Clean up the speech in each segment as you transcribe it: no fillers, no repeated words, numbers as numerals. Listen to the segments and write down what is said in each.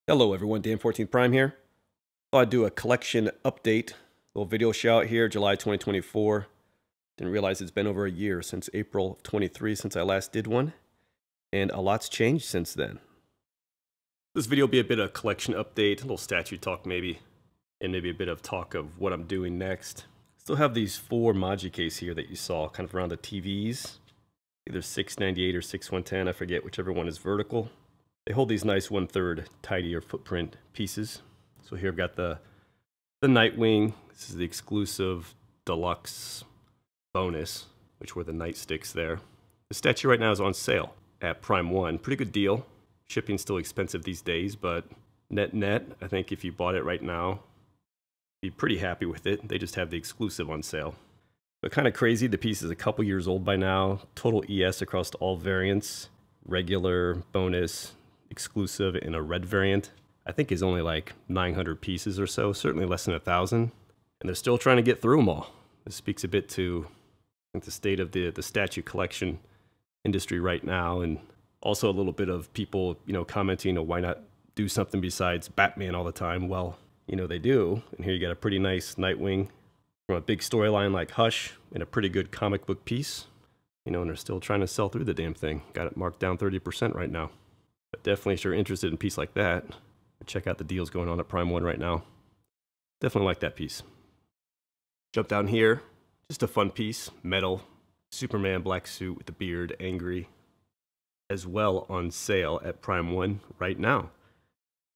Hello everyone, Dan14 Prime here. Thought I'd do a collection update, little video shout here, July 2024. Didn't realize it's been over a year since April of 23 since I last did one, and a lot's changed since then. This video will be a bit of collection update, a little statue talk maybe, and maybe a bit of talk of what I'm doing next. Still have these 4 Maji case here that you saw kind of around the TVs, either 698 or 6110, I forget, whichever one is vertical. They hold these nice 1/3 tidier footprint pieces. So here I've got the Nightwing. This is the exclusive deluxe bonus, which were the nightsticks there. The statue right now is on sale at Prime 1. Pretty good deal. Shipping's still expensive these days, but net, I think if you bought it right now, you'd be pretty happy with it. They just have the exclusive on sale. But kind of crazy, the piece is a couple years old by now. Total ES across all variants. Regular, bonus, exclusive in a red variant, I think is only like 900 pieces or so, certainly less than 1,000. And they're still trying to get through them all. This speaks a bit to, I think, the state of the statue collection industry right now, and also a little bit of people, commenting, why not do something besides Batman all the time? Well, they do. And here you got a pretty nice Nightwing from a big storyline like Hush and a pretty good comic book piece. And they're still trying to sell through the damn thing. Got it marked down 30% right now. But definitely, if you're interested in a piece like that, check out the deals going on at Prime 1 right now. Definitely like that piece. Jump down here, just a fun piece, metal, Superman black suit with the beard, angry, as well on sale at Prime 1 right now.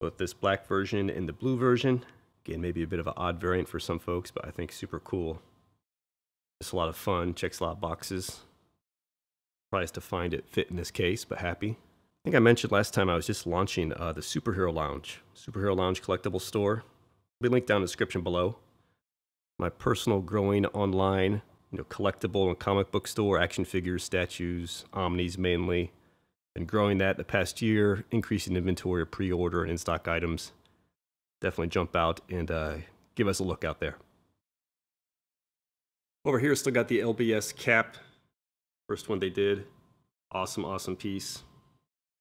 Both this black version and the blue version. Again, maybe a bit of an odd variant for some folks, but I think super cool. Just a lot of fun, checks a lot of boxes. Surprised to find it fit in this case, but happy. I think I mentioned last time I was just launching the Superhero Lounge Collectible Store. Will be linked down in the description below. My personal growing online, collectible and comic book store, action figures, statues, omnis mainly. Been growing that the past year, increasing inventory of pre-order and in-stock items. Definitely jump out and give us a look out there. Over here, still got the LBS cap. First one they did. Awesome piece.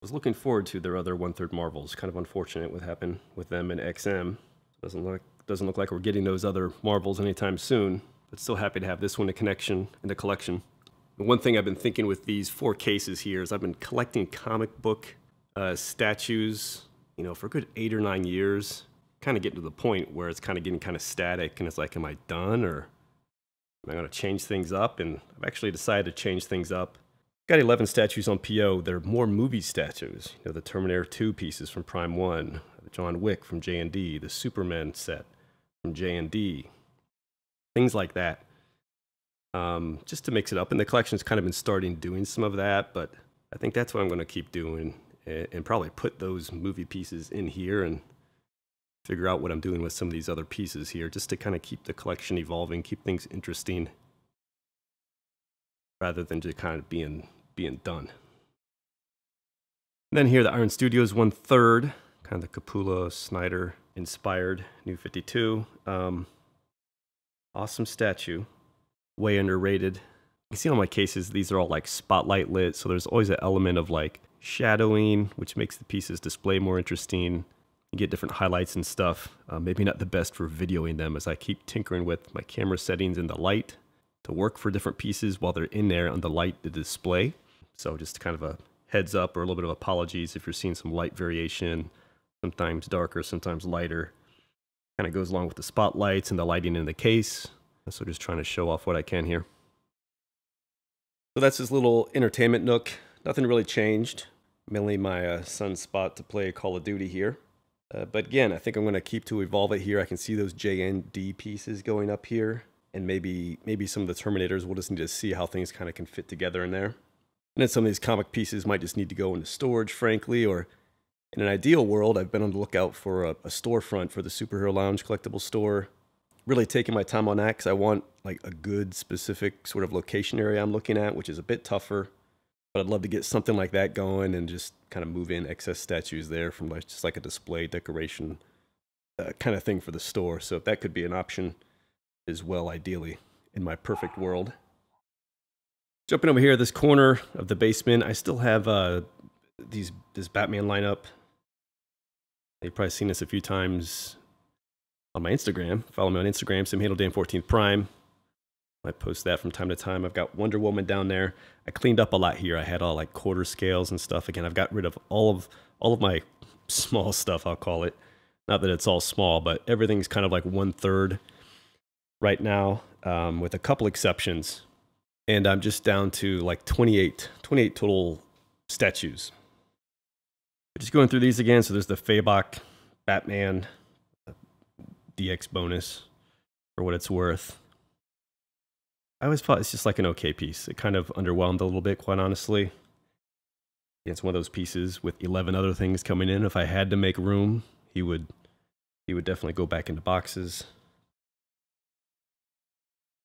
I was looking forward to their other 1/3 Marvels. Kind of unfortunate what happened with them in XM. Doesn't look like we're getting those other Marvels anytime soon, but still happy to have this one in the collection. The one thing I've been thinking with these 4 cases here is I've been collecting comic book statues, for a good 8 or 9 years. Kind of getting to the point where it's kind of getting kind of static, and it's like, am I done, or am I going to change things up? And I've actually decided to change things up. Got 11 statues on PO. They're more movie statues. The Terminator 2 pieces from Prime 1, the John Wick from J&D, the Superman set from J&D, things like that. Just to mix it up. And the collection's kind of been starting doing some of that, but I think that's what I'm going to keep doing, and probably put those movie pieces in here and figure out what I'm doing with some of these other pieces here, just to kind of keep the collection evolving, keep things interesting, rather than just kind of being done. And then here, the Iron Studios 1/3, kind of the Capullo Snyder inspired New 52. Awesome statue, way underrated. You can see on my cases, these are all like spotlight lit, so there's always an element of like shadowing, which makes the pieces display more interesting. You get different highlights and stuff. Maybe not the best for videoing them, as I keep tinkering with my camera settings and the light to work for different pieces while they're in there on the light to display. So just kind of a heads up, or a little bit of apologies if you're seeing some light variation, sometimes darker, sometimes lighter. Kind of goes along with the spotlights and the lighting in the case. So just trying to show off what I can here. So that's this little entertainment nook. Nothing really changed. Mainly my son's spot to play Call of Duty here. But again, I think I'm going to keep to evolve it here. I can see those J&D pieces going up here. And maybe some of the Terminators, we'll just need to see how things kind of can fit together in there. And then some of these comic pieces might just need to go into storage, frankly, or in an ideal world, I've been on the lookout for a storefront for the Superhero Lounge Collectible Store. Really taking my time on that, because I want like a good specific sort of location area I'm looking at, which is a bit tougher. But I'd love to get something like that going and just kind of move in excess statues there from just like a display decoration kind of thing for the store. So if that could be an option as well, ideally, in my perfect world. Jumping over here, this corner of the basement, I still have this Batman lineup. You've probably seen this a few times on my Instagram. Follow me on Instagram, SimHandleDan14 Prime. I post that from time to time. I've got Wonder Woman down there. I cleaned up a lot here. I had all like quarter scales and stuff. Again, I've got rid of all of my small stuff, I'll call it. Not that it's all small, but everything's kind of like 1/3 right now, with a couple exceptions. And I'm just down to like 28 total statues. Just going through these again. So there's the Fabok Batman DX bonus for what it's worth. I always thought it's just like an okay piece. It kind of underwhelmed a little bit, quite honestly. It's one of those pieces with 11 other things coming in. If I had to make room, he would definitely go back into boxes.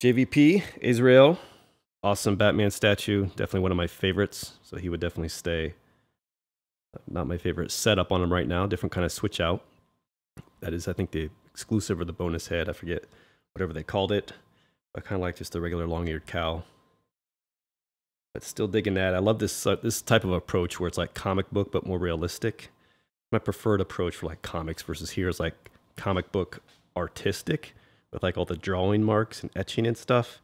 JVP, Israel, awesome Batman statue. Definitely one of my favorites, so he would definitely stay. Not my favorite setup on him right now. Different kind of switch out. That is, I think, the exclusive or the bonus head. I forget whatever they called it. I kind of like just the regular long-eared cow. But still digging that. I love this this type of approach where it's like comic book but more realistic. My preferred approach for like comics versus here is like comic book artistic with like all the drawing marks and etching and stuff.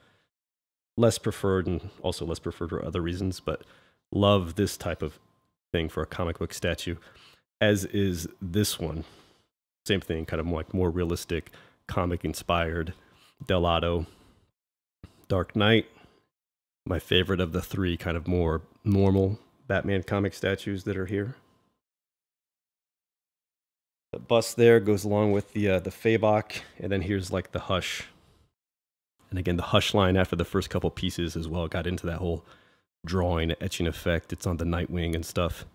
Less preferred, and also less preferred for other reasons, but love this type of thing for a comic book statue, as is this one. Same thing, kind of like more realistic, comic inspired. Delato, Dark Knight, my favorite of the three kind of more normal Batman comic statues that are here. The bust there goes along with the Fabok, and then here's like the Hush. And again, the Hush line after the first couple pieces as well got into that whole drawing, etching effect. It's on the Nightwing and stuff.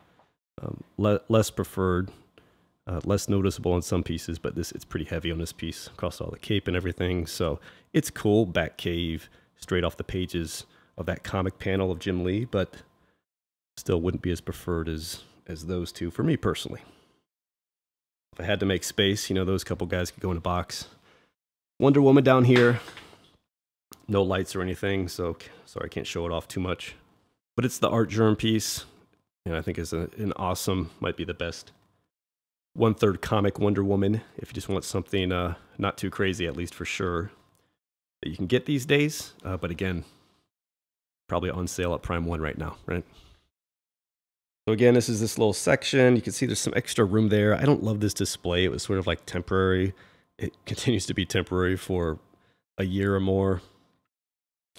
Less preferred, less noticeable in some pieces, but it's pretty heavy on this piece across all the cape and everything. So it's cool, Batcave, straight off the pages of that comic panel of Jim Lee, but still wouldn't be as preferred as those two for me personally. If I had to make space, you know, those couple guys could go in a box. Wonder Woman down here. No lights or anything, so sorry I can't show it off too much. But it's the Art Germ piece, and I think is an awesome, might be the best 1/3 comic Wonder Woman, if you just want something not too crazy, at least for sure, that you can get these days. But again, probably on sale at Prime 1 right now, right? So again, this is this little section. You can see there's some extra room there. I don't love this display. It was sort of like temporary. It continues to be temporary for a year or more.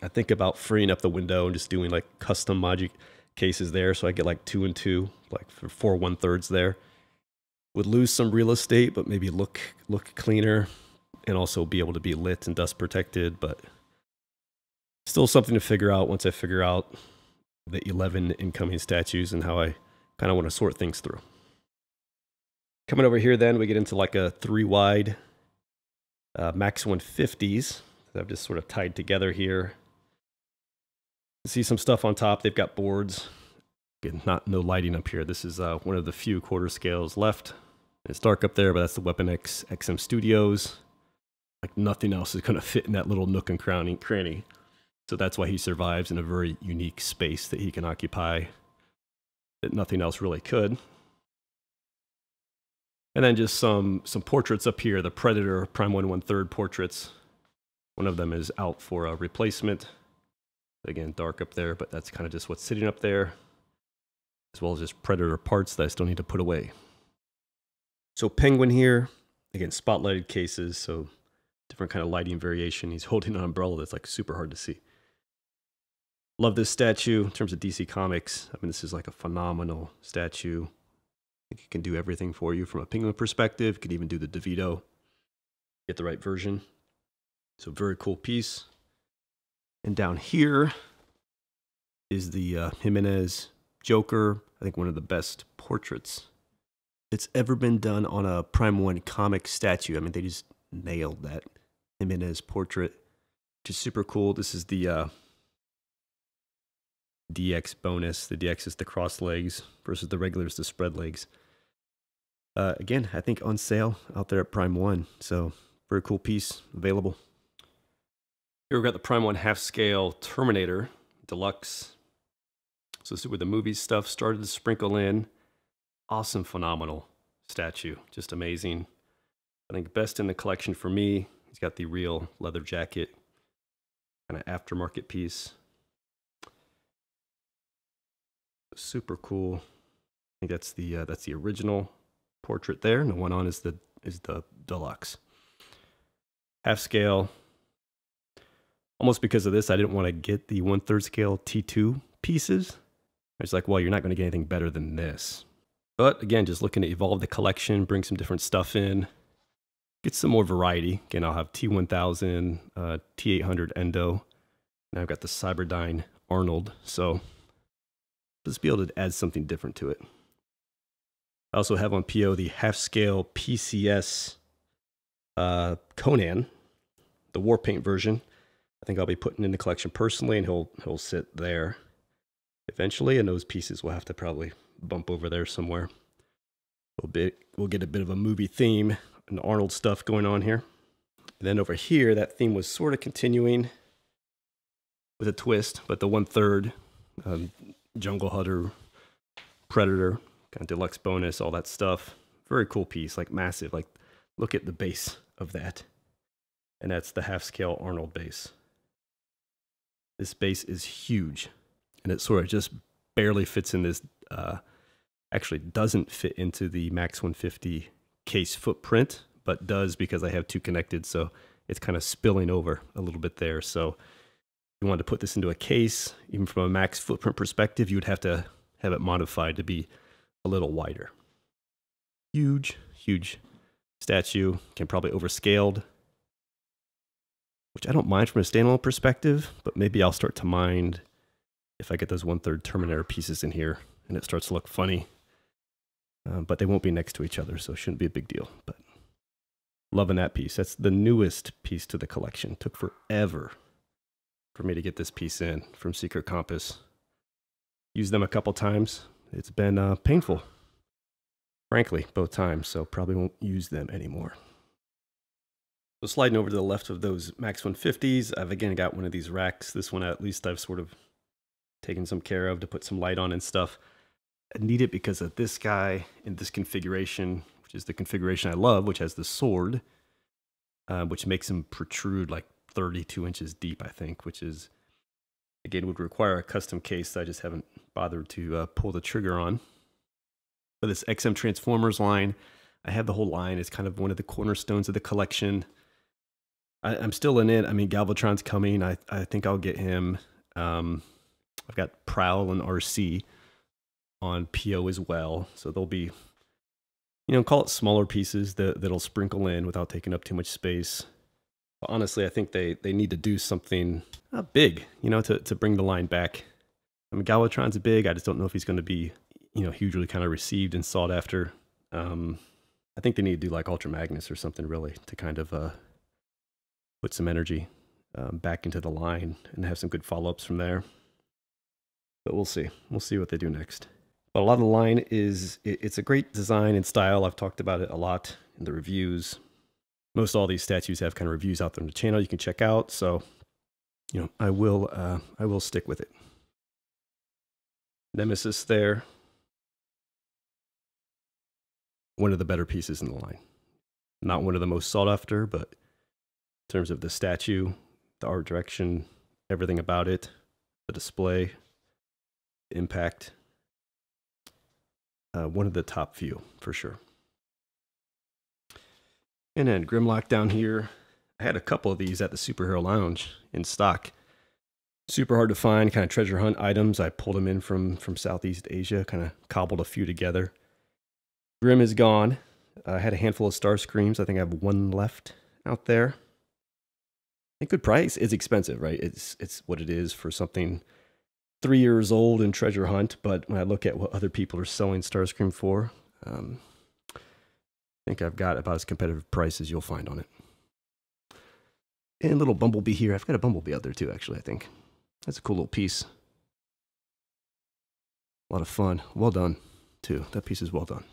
I think about freeing up the window and just doing like custom Magic cases there. So I get like 2 and 2, like for 4 1/3 there. Would lose some real estate, but maybe look cleaner and also be able to be lit and dust protected. But still something to figure out once I figure out the 11 incoming statues and how I kind of want to sort things through. Coming over here then, we get into like a 3 wide Max 150s that I've just sort of tied together here. See some stuff on top. They've got boards. Again, no lighting up here. This is one of the few quarter scales left. It's dark up there, but that's the Weapon X XM Studios. Like nothing else is going to fit in that little nook and cranny. So that's why he survives in a very unique space that he can occupy that nothing else really could. And then just some portraits up here. The Predator Prime 1 1/3 portraits. One of them is out for a replacement. Again, dark up there, but that's kind of just what's sitting up there. As well as just Predator parts that I still need to put away. So Penguin here. Again, spotlighted cases, so different kind of lighting variation. He's holding an umbrella that's like super hard to see. Love this statue in terms of DC Comics. I mean, this is like a phenomenal statue. I think it can do everything for you from a Penguin perspective. It could even do the DeVito. Get the right version. So very cool piece. And down here is the Jimenez Joker. I think one of the best portraits that's ever been done on a Prime 1 comic statue. I mean, they just nailed that Jimenez portrait, which is super cool. This is the DX bonus. The DX is the cross legs versus the regular is the spread legs. Again, I think on sale out there at Prime 1. So very cool piece available. Here we've got the Prime 1 half scale Terminator Deluxe. So this is where the movie stuff started to sprinkle in. Awesome, phenomenal statue. Just amazing. I think best in the collection for me, he's got the real leather jacket, kind of aftermarket piece. Super cool. I think that's the original portrait there, and the one on is the deluxe. Half scale. Almost because of this, I didn't want to get the 1/3 scale T2 pieces. I was like, well, you're not going to get anything better than this. But again, just looking to evolve the collection, bring some different stuff in, get some more variety. Again, I'll have T1000, T800 Endo, and I've got the Cyberdyne Arnold. So let's be able to add something different to it. I also have on PO the half scale PCS Conan, the war paint version. I think I'll be putting in the collection personally, and he'll sit there eventually, and those pieces will have to probably bump over there somewhere. We'll get a bit of a movie theme and Arnold stuff going on here. And then over here, that theme was sort of continuing with a twist, but the 1/3 Jungle Hunter, Predator, kind of deluxe bonus, all that stuff. Very cool piece, like massive. Like, look at the base of that. And that's the half scale Arnold base. This base is huge, and it sort of just barely fits in this, actually doesn't fit into the Max 150 case footprint, but does because I have two connected, so it's kind of spilling over a little bit there. So if you wanted to put this into a case, even from a max footprint perspective, you would have to have it modified to be a little wider. Huge, huge statue, can probably overscaled, which I don't mind from a standalone perspective, but maybe I'll start to mind if I get those 1/3 Terminator pieces in here and it starts to look funny. But they won't be next to each other, so it shouldn't be a big deal. But loving that piece. That's the newest piece to the collection. Took forever for me to get this piece in from Secret Compass. Used them a couple times. It's been painful, frankly, both times, so probably won't use them anymore. So sliding over to the left of those Max 150s, I've again got one of these racks. This one at least I've sort of taken some care of to put some light on and stuff. I need it because of this guy in this configuration, which is the configuration I love, which has the sword, which makes him protrude like 32 inches deep, I think, which is, again, would require a custom case that I just haven't bothered to pull the trigger on. For this XM Transformers line, I have the whole line. It's kind of one of the cornerstones of the collection. I'm still in it. I mean, Galvatron's coming. I think I'll get him. I've got Prowl and RC on PO as well. So they'll be, call it smaller pieces that'll sprinkle in without taking up too much space. But honestly, I think they need to do something big, to bring the line back. I mean, Galvatron's big. I just don't know if he's going to be, hugely kind of received and sought after. I think they need to do like Ultra Magnus or something really to kind of put some energy back into the line and have some good follow-ups from there. But we'll see. We'll see what they do next. But a lot of the line it's a great design and style. I've talked about it a lot in the reviews. Most all these statues have kind of reviews out there on the channel you can check out. So, I will stick with it. Nemesis there. One of the better pieces in the line. Not one of the most sought after, but in terms of the statue, the art direction, everything about it, the display, the impact, one of the top few for sure. And then Grimlock down here. I had a couple of these at the Superhero Lounge in stock. Super hard to find, kind of treasure hunt items. I pulled them in from Southeast Asia, kind of cobbled a few together. Grim is gone. I had a handful of Starscreams. I think I have one left out there. A good price. It's expensive, right? It's what it is for something 3 years old in treasure hunt. But when I look at what other people are selling Starscream for, I think I've got about as competitive price as you'll find on it. And a little Bumblebee here. I've got a Bumblebee out there too, actually, I think. That's a cool little piece. A lot of fun. Well done, too. That piece is well done.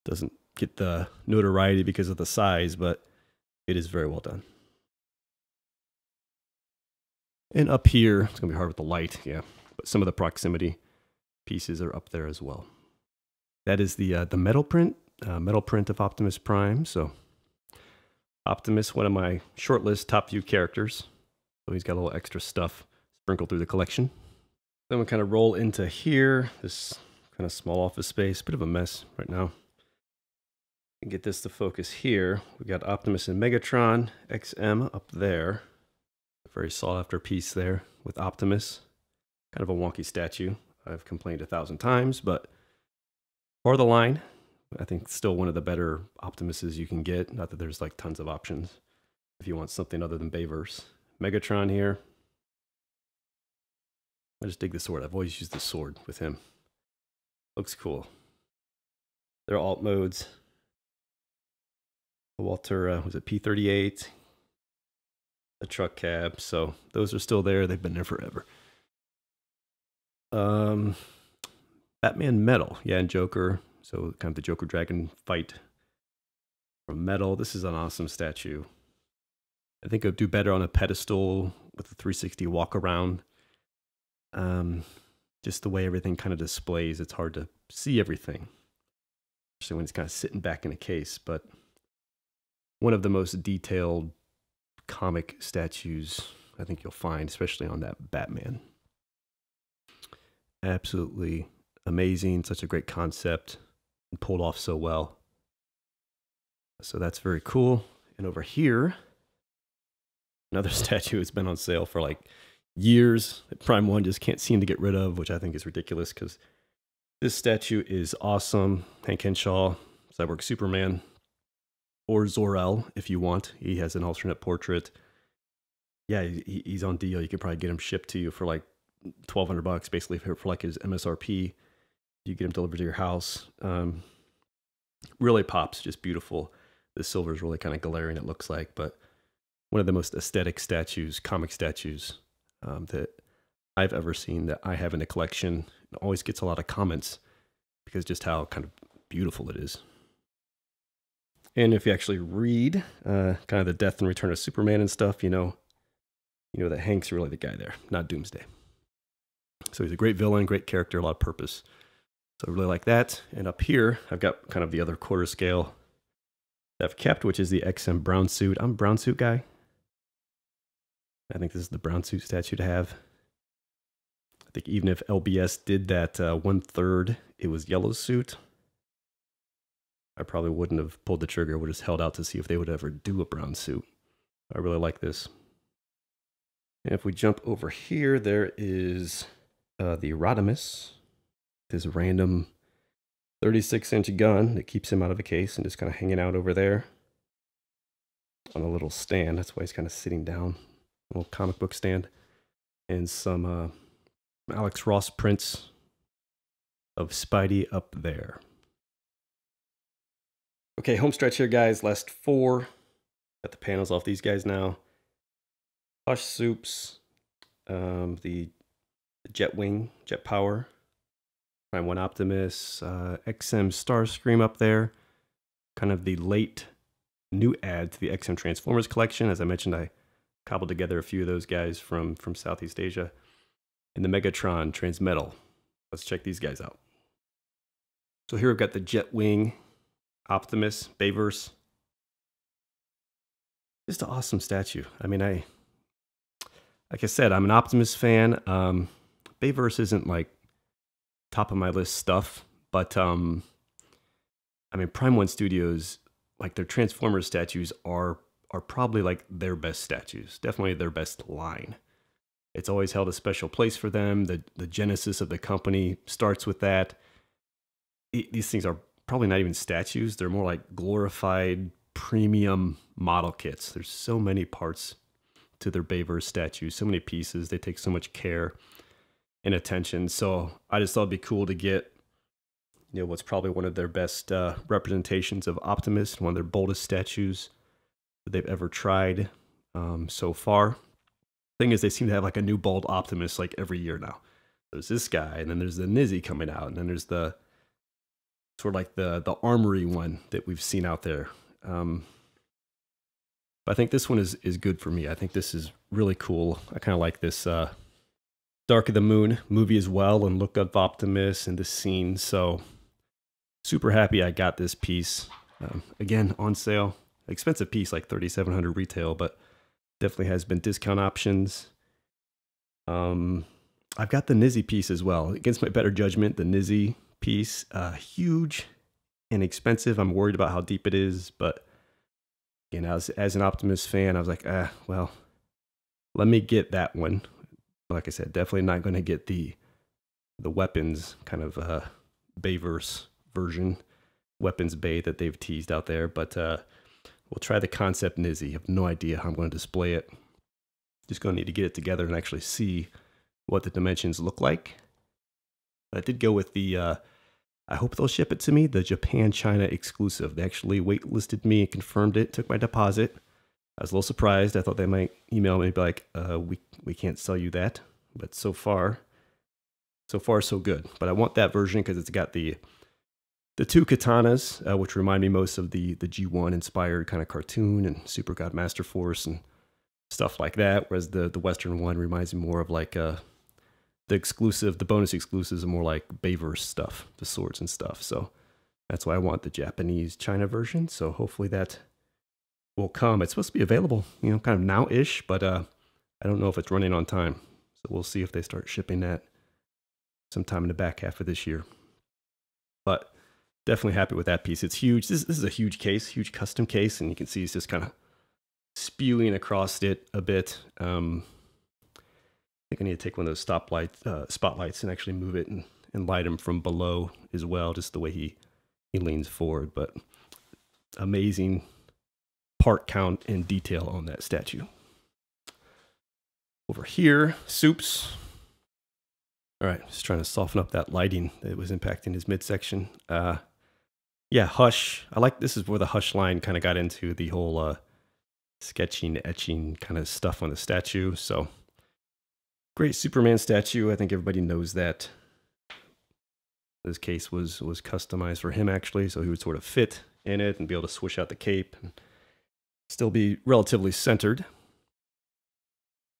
Doesn't get the notoriety because of the size, but it is very well done. And up here, it's going to be hard with the light, yeah. But some of the proximity pieces are up there as well. That is the metal print of Optimus Prime. So Optimus, one of my shortlist top view characters. So he's got a little extra stuff sprinkled through the collection. Then we kind of roll into here, this kind of small office space, bit of a mess right now. And get this to focus here. We got Optimus and Megatron XM up there. A very sought after piece there with Optimus. Kind of a wonky statue. I've complained 1,000 times, but for the line, I think still one of the better Optimuses you can get. Not that there's like tons of options if you want something other than Bayverse. Megatron here. I just dig the sword. I've always used the sword with him. Looks cool. They're alt modes. Walter, was it P-38? A truck cab. So those are still there. They've been there forever. Batman metal. Yeah, and Joker. So kind of the Joker Dragon fight from metal. This is an awesome statue. I think it would do better on a pedestal with the 360 walk around. Just the way everything kind of displays, it's hard to see everything, especially when it's kind of sitting back in a case. But one of the most detailed comic statues I think you'll find, especially on that Batman. Absolutely amazing. Such a great concept and pulled off so well. So that's very cool. And over here, another statue that's been on sale for like years that Prime 1 just can't seem to get rid of, which I think is ridiculous because this statue is awesome. Hank Henshaw, Cyborg Superman, or Zor-El if you want. He has an alternate portrait. Yeah, he's on deal. You could probably get him shipped to you for like $1,200 basically for like his MSRP. You get him delivered to your house. Really pops, just beautiful. The silver is really kind of glaring, it looks like, but one of the most aesthetic statues, comic statues that I've ever seen that I have in a collection. It always gets a lot of comments because just how kind of beautiful it is. And if you actually read kind of the death and return of Superman and stuff, you know that Hank's really the guy there, not Doomsday. So he's a great villain, great character, a lot of purpose. So I really like that. And up here, I've got kind of the other quarter scale that I've kept, which is the XM brown suit. I'm a brown suit guy. I think this is the brown suit statue to have. I think even if LBS did that 1/3, it was yellow suit, I probably wouldn't have pulled the trigger. Would have just held out to see if they would ever do a brown suit. I really like this. And if we jump over here, there is the Rodimus, this random 36-inch gun that keeps him out of a case and just kind of hanging out over there on a little stand. That's why he's kind of sitting down, a little comic book stand, and some Alex Ross prints of Spidey up there. Okay, home stretch here, guys. Last 4. Got the panels off these guys now. Hush Soups, the Jet Wing, Jet Power, Prime 1 Optimus, XM Starscream up there. Kind of the late new add to the XM Transformers collection. As I mentioned, I cobbled together a few of those guys from Southeast Asia. And the Megatron Transmetal. Let's check these guys out. So here we've got the Jet Wing Optimus, Bayverse. Just an awesome statue. I mean, like I said, I'm an Optimus fan. Bayverse isn't like top of my list stuff, but I mean, Prime 1 Studios, like their Transformers statues are probably like their best statues. Definitely their best line. It's always held a special place for them. The genesis of the company starts with that. These things are probably not even statues. They're more like glorified premium model kits. There's so many parts to their Bayverse statues, so many pieces. They take so much care and attention. So I just thought it'd be cool to get, what's probably one of their best representations of Optimus, one of their boldest statues that they've ever tried so far. Thing is, they seem to have like a new bold Optimus like every year now. There's this guy, and then there's the Nizzy coming out, and then there's the sort of like the armory one that we've seen out there. But I think this one is good for me. I think this is really cool. I kind of like this Dark of the Moon movie as well, and look of Optimus and this scene. So Super happy I got this piece. Again, on sale. Expensive piece, like $3,700 retail, but definitely has been discount options. I've got the Nizzy piece as well. Against my better judgment, the Nizzy piece, huge and expensive. I'm worried about how deep it is, but again, as an Optimus fan, I was like, well, let me get that one. Like I said, definitely not going to get the weapons kind of Bayverse version, weapons bay that they've teased out there, but we'll try the concept Nizzy. I have no idea how I'm going to display it. Just going to need to get it together and actually see what the dimensions look like. But I did go with the, I hope they'll ship it to me, the Japan-China exclusive. They actually waitlisted me and confirmed it, took my deposit. I was a little surprised. I thought they might email me and be like, we can't sell you that. But so far so good. But I want that version because it's got the two katanas, which remind me most of the G1 inspired kind of cartoon and Super God Master Force and stuff like that. Whereas the Western one reminds me more of like the bonus exclusives are more like Bayverse stuff, the swords and stuff. So that's why I want the Japanese China version. So hopefully that will come. It's supposed to be available, kind of now-ish, but I don't know if it's running on time. So we'll see if they start shipping that sometime in the back half of this year. But definitely happy with that piece. It's huge. This is a huge case, huge custom case, and you can see it's just kind of spewing across it a bit. I think I need to take one of those spotlights and actually move it and light him from below as well, just the way he leans forward. But amazing part count and detail on that statue. Over here, Soups. All right, just trying to soften up that lighting that was impacting his midsection. Yeah, Hush. This is where the Hush line kind of got into the whole sketching, etching kind of stuff on the statue. So great Superman statue. I think everybody knows that. This case was customized for him actually, so he would sort of fit in it and be able to swish out the cape and still be relatively centered.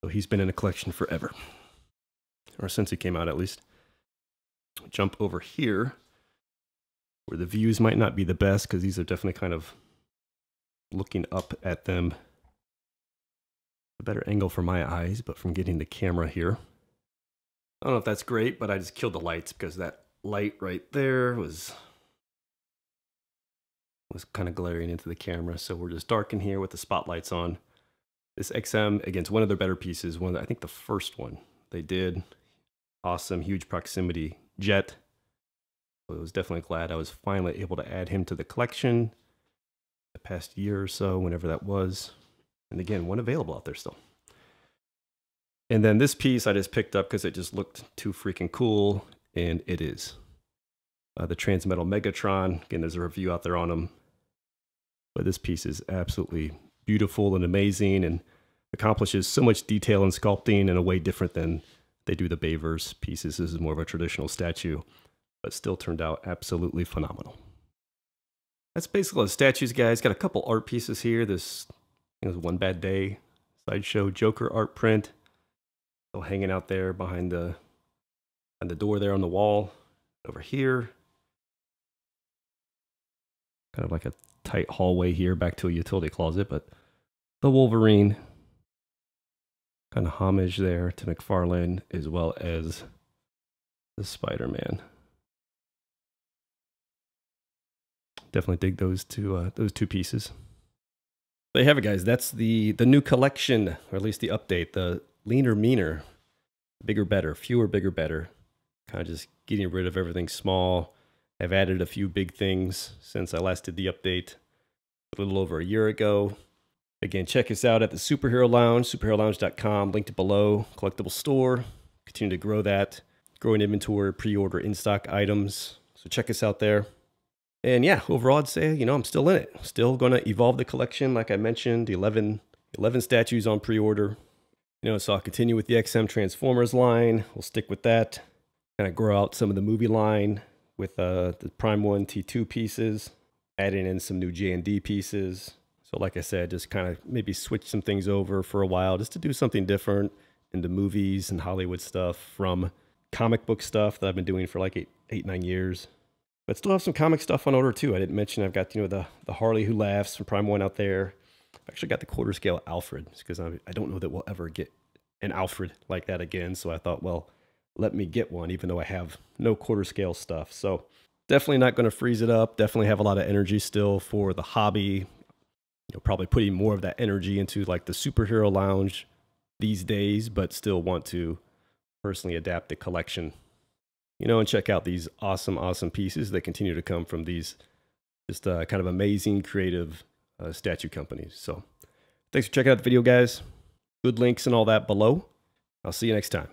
So he's been in a collection forever. Or since he came out, at least. Jump over here, where the views might not be the best, because these are definitely kind of looking up at them. A better angle for my eyes, but from getting the camera here. I don't know if that's great, but I just killed the lights, because that light right there was kind of glaring into the camera. So we're just dark in here with the spotlights on. This XM, against one of their better pieces, I think the first one they did. Awesome, huge proximity jet. I was definitely glad I was finally able to add him to the collection the past year or so, whenever that was. And again, one available out there still. And then this piece I just picked up because it just looked too freaking cool, and it is. The Transmetal Megatron. Again, there's a review out there on him. But this piece is absolutely beautiful and amazing and accomplishes so much detail and sculpting in a way different than they do the Bayverse pieces. This is more of a traditional statue, but still turned out absolutely phenomenal. That's basically all the statues, guys. Got a couple art pieces here. This was One Bad Day Sideshow Joker art print. Still hanging out there behind the door there on the wall. Over here. Kind of like a tight hallway here back to a utility closet, but the Wolverine. Kind of homage there to McFarlane, as well as the Spider-Man. Definitely dig those two pieces. There you have it, guys. That's the new collection, or at least the update. The leaner, meaner, bigger, better, fewer, bigger, better. Kind of just getting rid of everything small. I've added a few big things since I last did the update a little over a year ago. Again, check us out at the Superhero Lounge, superherolounge.com, linked below, collectible store. Continue to grow that, growing inventory, pre-order, in-stock items. So check us out there. And yeah, overall, I'd say, I'm still in it. Still going to evolve the collection, like I mentioned, 11 statues on pre-order. So I'll continue with the XM Transformers line. We'll stick with that. Kind of grow out some of the movie line with the Prime 1 T2 pieces, adding in some new J&D pieces. So like I said, just kind of maybe switch some things over for a while just to do something different into movies and Hollywood stuff from comic book stuff that I've been doing for like eight, 9 years. But still have some comic stuff on order too. I didn't mention I've got, the Harley Who Laughs from Prime 1 out there. I've actually got the quarter scale Alfred because I don't know that we'll ever get an Alfred like that again. So I thought, well, let me get one, even though I have no quarter scale stuff. So definitely not going to freeze it up. Definitely have a lot of energy still for the hobby. Probably putting more of that energy into like the Superhero Lounge these days, but still want to personally adapt the collection, and check out these awesome pieces that continue to come from these just kind of amazing creative statue companies. So thanks for checking out the video, guys. Good links and all that below. I'll see you next time.